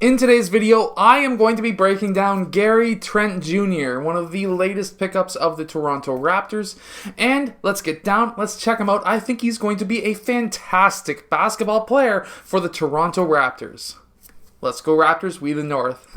In today's video, I am going to be breaking down Gary Trent Jr., one of the latest pickups of the Toronto Raptors. And let's check him out. I think he's going to be a fantastic basketball player for the Toronto Raptors. Let's go Raptors, we the North.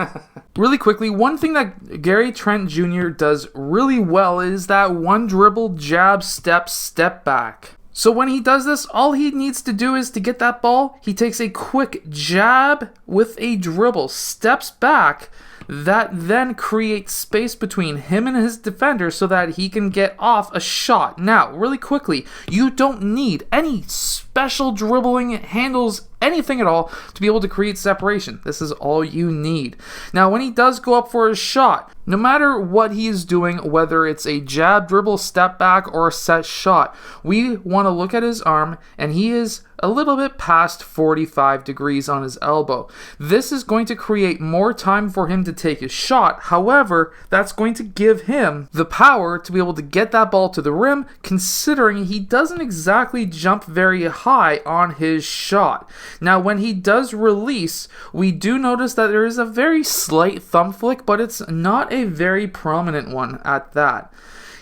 Really quickly, one thing that Gary Trent Jr. does really well is that one dribble, jab, step back. So when he does this, all he needs to do is to get that ball, he takes a quick jab with a dribble, steps back, that then creates space between him and his defender so that he can get off a shot. Now, really quickly, you don't need any special dribbling handles, anything at all, to be able to create separation. This is all you need. Now, when he does go up for a shot, no matter what he is doing, whether it's a jab, dribble, step back, or a set shot, we want to look at his arm, and he is a little bit past 45 degrees on his elbow. This is going to create more time for him to take his shot. However, that's going to give him the power to be able to get that ball to the rim, considering he doesn't exactly jump very high on his shot. Now, when he does release, we do notice that there is a very slight thumb flick, but it's not a very prominent one at that.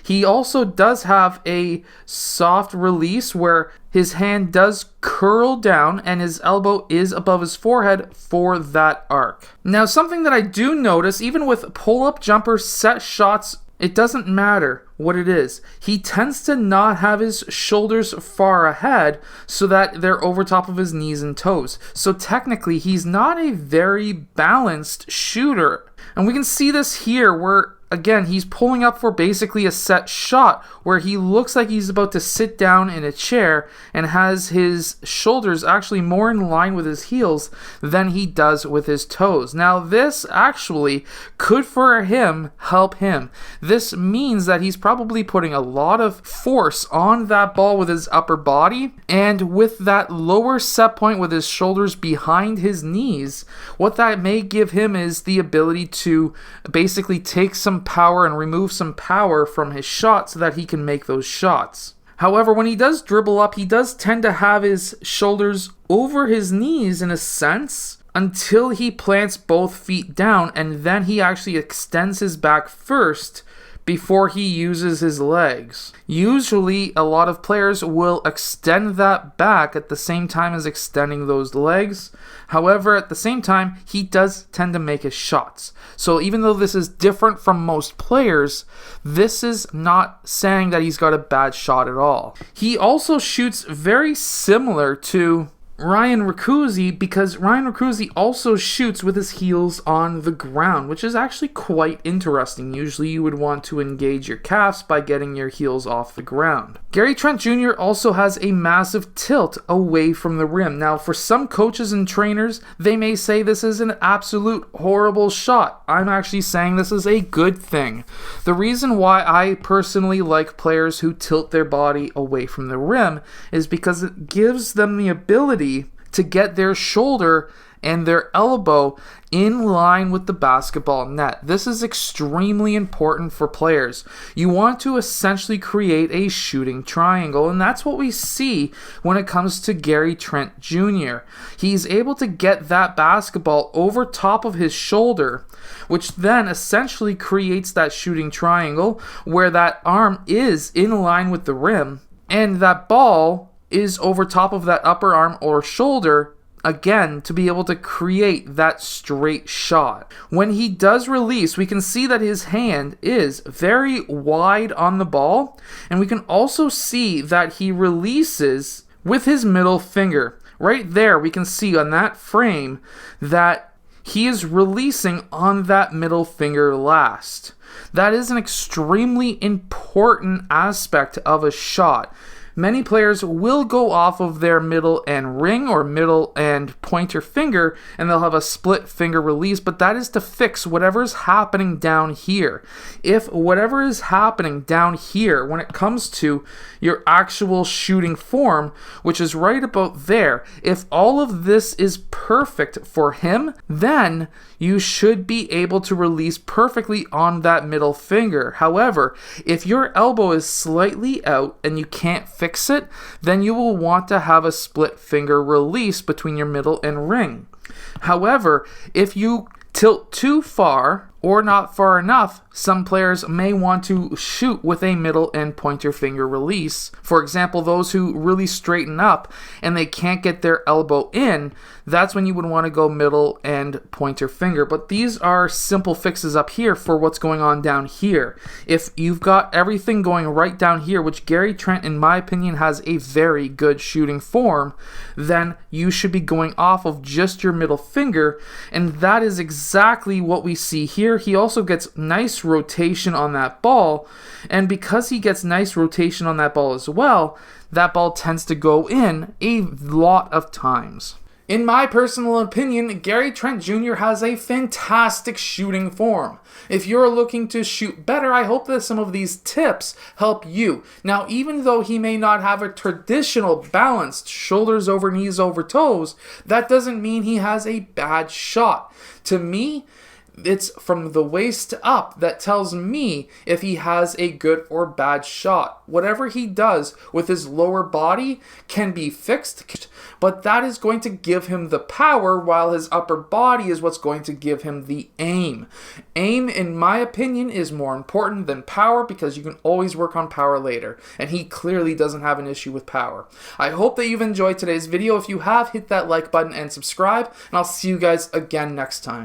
He also does have a soft release where his hand does curl down and his elbow is above his forehead for that arc. Now, something that I do notice, even with pull-up jumper set shots, it doesn't matter what it is. He tends to not have his shoulders far ahead so that they're over top of his knees and toes. So technically, he's not a very balanced shooter. And we can see this here where, again, he's pulling up for basically a set shot where he looks like he's about to sit down in a chair and has his shoulders actually more in line with his heels than he does with his toes. Now, this actually could for him help him. This means that he's probably putting a lot of force on that ball with his upper body, and with that lower set point with his shoulders behind his knees, what that may give him is the ability to basically take some power and remove some power from his shot so that he can make those shots. However, when he does dribble up, he does tend to have his shoulders over his knees in a sense until he plants both feet down, and then he actually extends his back first before he uses his legs. Usually, a lot of players will extend that back at the same time as extending those legs. However, at the same time, he does tend to make his shots. So even though this is different from most players, this is not saying that he's got a bad shot at all. He also shoots very similar to Ryan Ricuzzi, because Ryan Ricuzzi also shoots with his heels on the ground, which is actually quite interesting. Usually you would want to engage your calves by getting your heels off the ground. Gary Trent Jr. also has a massive tilt away from the rim. Now, for some coaches and trainers, they may say this is an absolute horrible shot. I'm actually saying this is a good thing. The reason why I personally like players who tilt their body away from the rim is because it gives them the ability to get their shoulder and their elbow in line with the basketball net. This is extremely important for players. You want to essentially create a shooting triangle, and that's what we see when it comes to Gary Trent Jr. He's able to get that basketball over top of his shoulder, which then essentially creates that shooting triangle where that arm is in line with the rim, and that ball is over top of that upper arm or shoulder, again, to be able to create that straight shot. When he does release, we can see that his hand is very wide on the ball, and we can also see that he releases with his middle finger. Right there, we can see on that frame that he is releasing on that middle finger last. That is an extremely important aspect of a shot. Many players will go off of their middle and ring or middle and pointer finger, and they'll have a split finger release, but that is to fix whatever's happening down here. If whatever is happening down here when it comes to your actual shooting form, which is right about there, if all of this is perfect for him, then you should be able to release perfectly on that middle finger. However, if your elbow is slightly out and you can't fix it, then you will want to have a split finger release between your middle and ring. However, if you tilt too far or not far enough, some players may want to shoot with a middle and pointer finger release. For example, those who really straighten up and they can't get their elbow in, that's when you would want to go middle and pointer finger. But these are simple fixes up here for what's going on down here. If you've got everything going right down here, which Gary Trent, in my opinion, has a very good shooting form, then you should be going off of just your middle finger, and that is exactly what we see here. He also gets nice rotation on that ball, and because he gets nice rotation on that ball as well, that ball tends to go in a lot of times. In my personal opinion, Gary Trent Jr. has a fantastic shooting form. If you're looking to shoot better, I hope that some of these tips help you. Now, even though he may not have a traditional balanced shoulders over knees over toes, that doesn't mean he has a bad shot. To me, it's from the waist up that tells me if he has a good or bad shot. Whatever he does with his lower body can be fixed, but that is going to give him the power, while his upper body is what's going to give him the aim. Aim, in my opinion, is more important than power, because you can always work on power later, and he clearly doesn't have an issue with power. I hope that you've enjoyed today's video. If you have, hit that like button and subscribe, and I'll see you guys again next time.